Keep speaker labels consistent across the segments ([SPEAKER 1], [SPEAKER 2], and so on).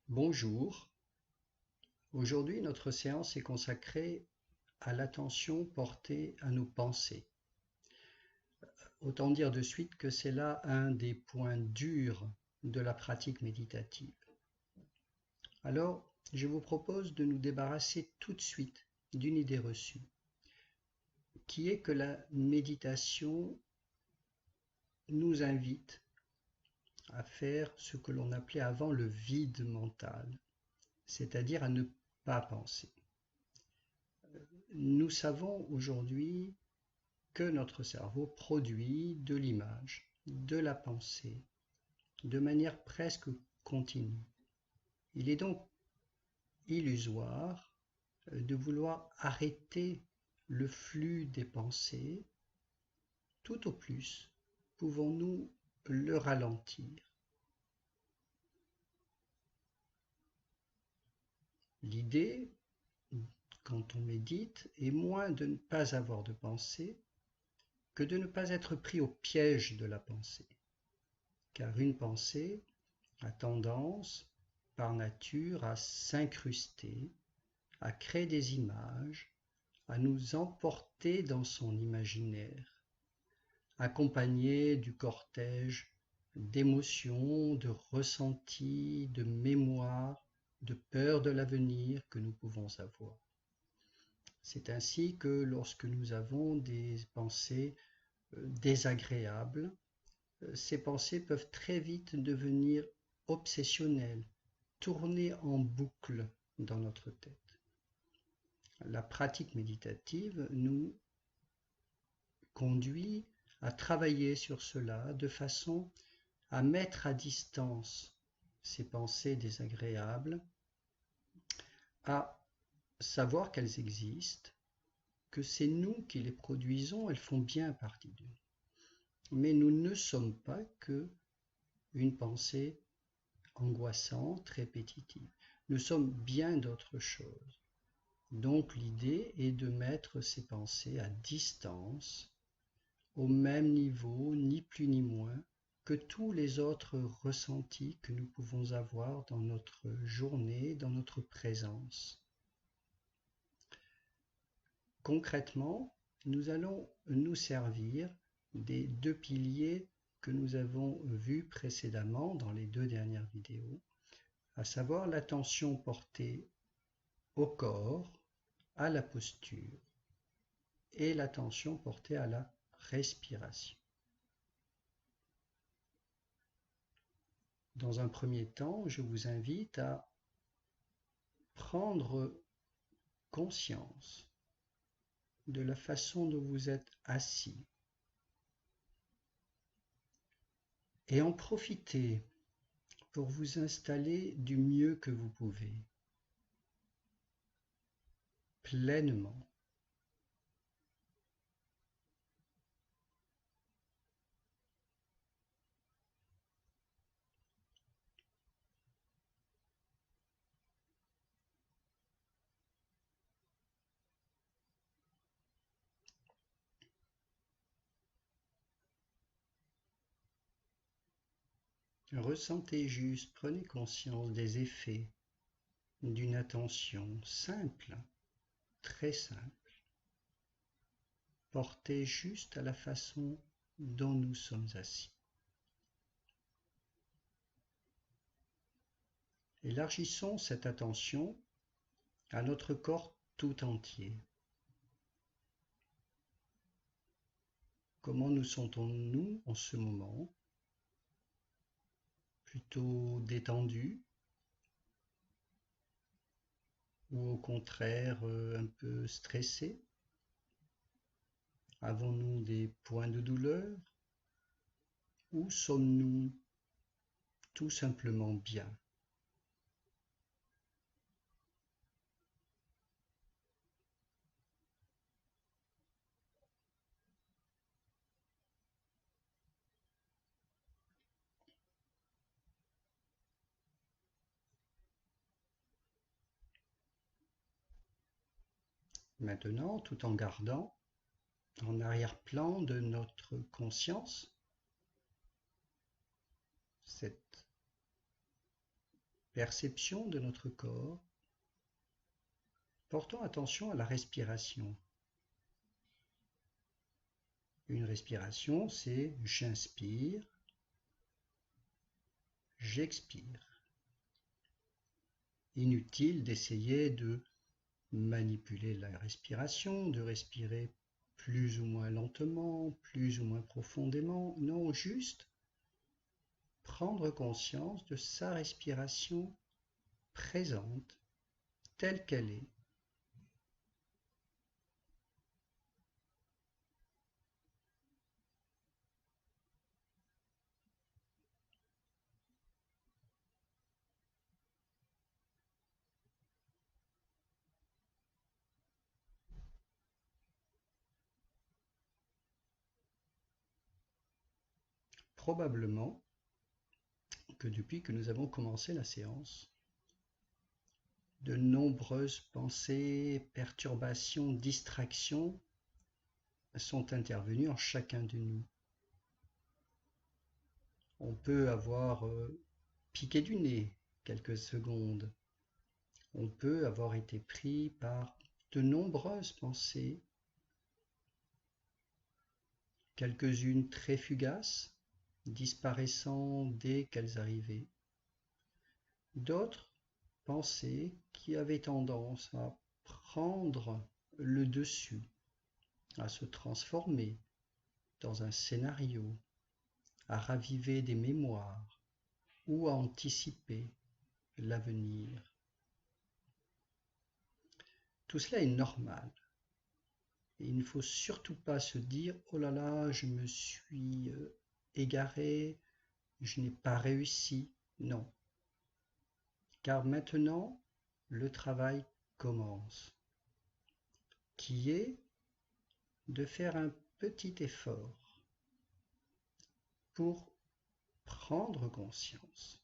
[SPEAKER 1] Bonjour, aujourd'hui notre séance est consacrée à l'attention portée à nos pensées. Autant dire de suite que c'est là un des points durs de la pratique méditative. Alors, je vous propose de nous débarrasser tout de suite d'une idée reçue, qui est que la méditation nous invite à faire ce que l'on appelait avant le vide mental, c'est-à-dire à ne pas penser. Nous savons aujourd'hui que notre cerveau produit de l'image, de la pensée, de manière presque continue. Il est donc illusoire de vouloir arrêter le flux des pensées. Tout au plus, pouvons-nous le ralentir. L'idée, quand on médite, est moins de ne pas avoir de pensée que de ne pas être pris au piège de la pensée. Car une pensée a tendance, par nature, à s'incruster, à créer des images, à nous emporter dans son imaginaire, accompagné du cortège d'émotions, de ressentis, de mémoires, de peurs de l'avenir que nous pouvons avoir. C'est ainsi que lorsque nous avons des pensées désagréables, ces pensées peuvent très vite devenir obsessionnelles, tourner en boucle dans notre tête. La pratique méditative nous conduit à travailler sur cela de façon à mettre à distance ces pensées désagréables, à savoir qu'elles existent, que c'est nous qui les produisons, elles font bien partie de nous. Mais nous ne sommes pas que une pensée angoissante, répétitive. Nous sommes bien d'autres choses. Donc l'idée est de mettre ces pensées à distance, au même niveau, ni plus ni moins, que tous les autres ressentis que nous pouvons avoir dans notre journée, dans notre présence. Concrètement, nous allons nous servir des deux piliers que nous avons vus précédemment dans les deux dernières vidéos, à savoir l'attention portée au corps, à la posture, et l'attention portée à la respiration. Dans un premier temps, je vous invite à prendre conscience de la façon dont vous êtes assis et en profiter pour vous installer du mieux que vous pouvez, pleinement. Ressentez juste, prenez conscience des effets d'une attention simple, très simple, portée juste à la façon dont nous sommes assis. Élargissons cette attention à notre corps tout entier. Comment nous sentons-nous en ce moment? Plutôt détendus ou au contraire un peu stressés? Avons-nous des points de douleur ou sommes-nous tout simplement bien? Maintenant, tout en gardant en arrière-plan de notre conscience cette perception de notre corps, portons attention à la respiration. Une respiration, c'est j'inspire, j'expire. Inutile d'essayer de manipuler la respiration, de respirer plus ou moins lentement, plus ou moins profondément. Non, juste prendre conscience de sa respiration présente, telle qu'elle est. Probablement que depuis que nous avons commencé la séance, de nombreuses pensées, perturbations, distractions sont intervenues en chacun de nous. On peut avoir piqué du nez quelques secondes. On peut avoir été pris par de nombreuses pensées, quelques-unes très fugaces, disparaissant dès qu'elles arrivaient. D'autres pensées qui avaient tendance à prendre le dessus, à se transformer dans un scénario, à raviver des mémoires ou à anticiper l'avenir. Tout cela est normal. Et il ne faut surtout pas se dire « Oh là là, je me suis égaré, je n'ai pas réussi ». Non. Car maintenant, le travail commence, qui est de faire un petit effort pour prendre conscience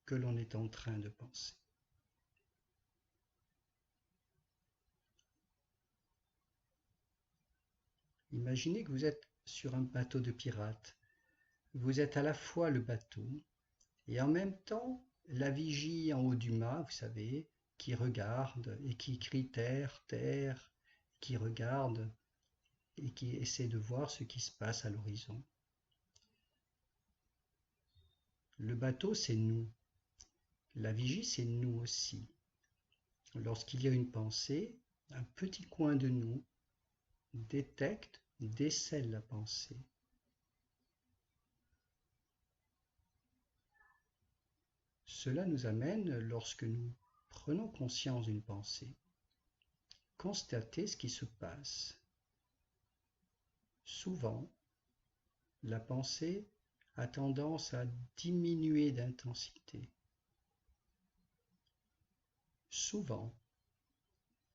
[SPEAKER 1] que l'on est en train de penser. Imaginez que vous êtes sur un bateau de pirates. Vous êtes à la fois le bateau et en même temps la vigie en haut du mât, vous savez, qui regarde et qui crie terre, terre, qui regarde et qui essaie de voir ce qui se passe à l'horizon. Le bateau, c'est nous. La vigie, c'est nous aussi. Lorsqu'il y a une pensée, un petit coin de nous détecte, décèle la pensée. Cela nous amène, lorsque nous prenons conscience d'une pensée, constater ce qui se passe. Souvent, la pensée a tendance à diminuer d'intensité. Souvent,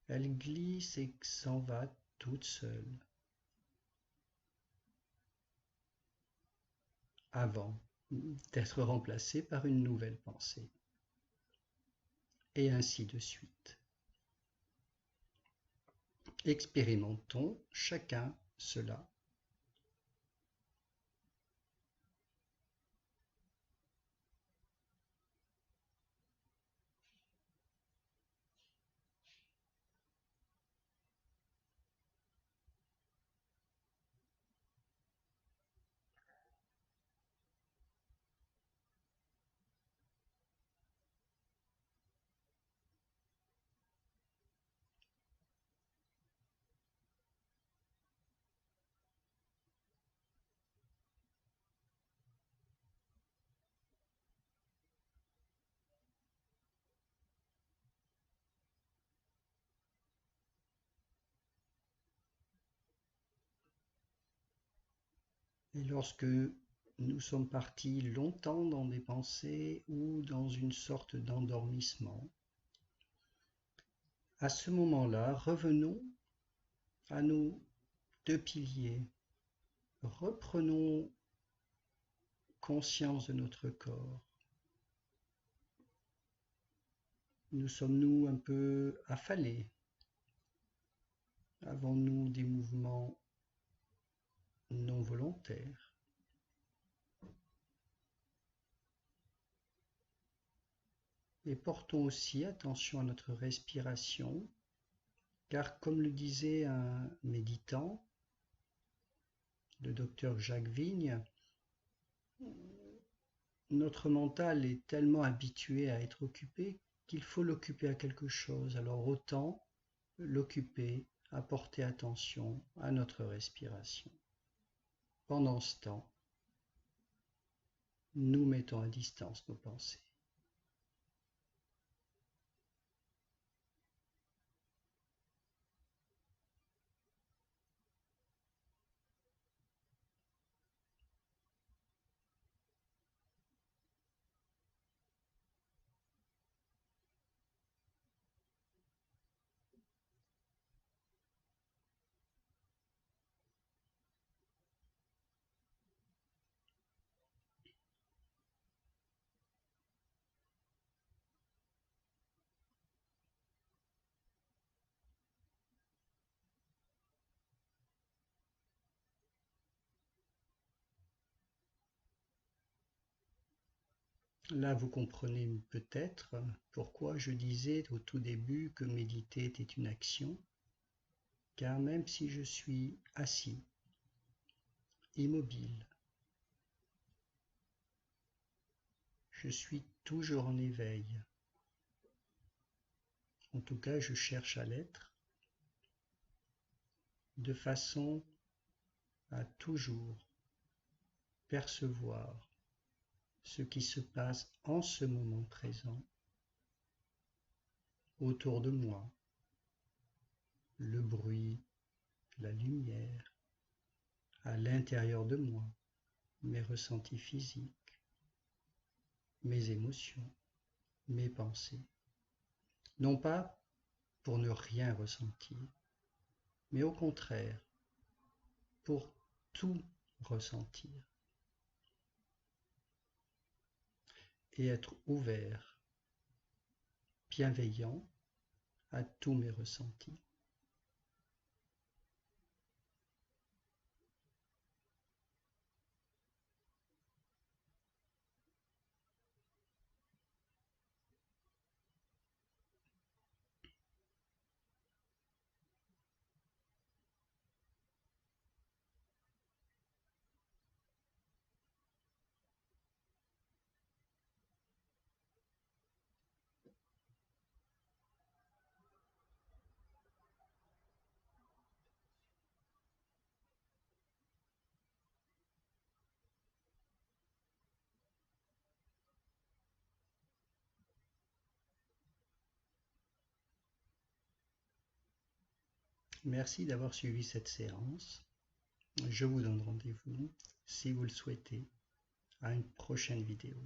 [SPEAKER 1] elle glisse et s'en va toute seule, avant d'être remplacée par une nouvelle pensée. Et ainsi de suite. Expérimentons chacun cela. Et lorsque nous sommes partis longtemps dans des pensées ou dans une sorte d'endormissement, à ce moment-là, revenons à nos deux piliers. Reprenons conscience de notre corps. Nous sommes-nous un peu affalés? Avons-nous des mouvements non volontaires? et portons aussi attention à notre respiration, car comme le disait un méditant, le docteur Jacques Vigne, notre mental est tellement habitué à être occupé qu'il faut l'occuper à quelque chose. Alors autant l'occuper à porter attention à notre respiration. Pendant ce temps, nous mettons à distance nos pensées. Là, vous comprenez peut-être pourquoi je disais au tout début que méditer était une action, car même si je suis assis, immobile, je suis toujours en éveil. En tout cas, je cherche à l'être, de façon à toujours percevoir ce qui se passe en ce moment présent autour de moi, le bruit, la lumière, à l'intérieur de moi, mes ressentis physiques, mes émotions, mes pensées. Non pas pour ne rien ressentir, mais au contraire, pour tout ressentir et être ouvert, bienveillant à tous mes ressentis. Merci d'avoir suivi cette séance. Je vous donne rendez-vous, si vous le souhaitez, à une prochaine vidéo.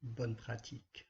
[SPEAKER 1] Bonne pratique.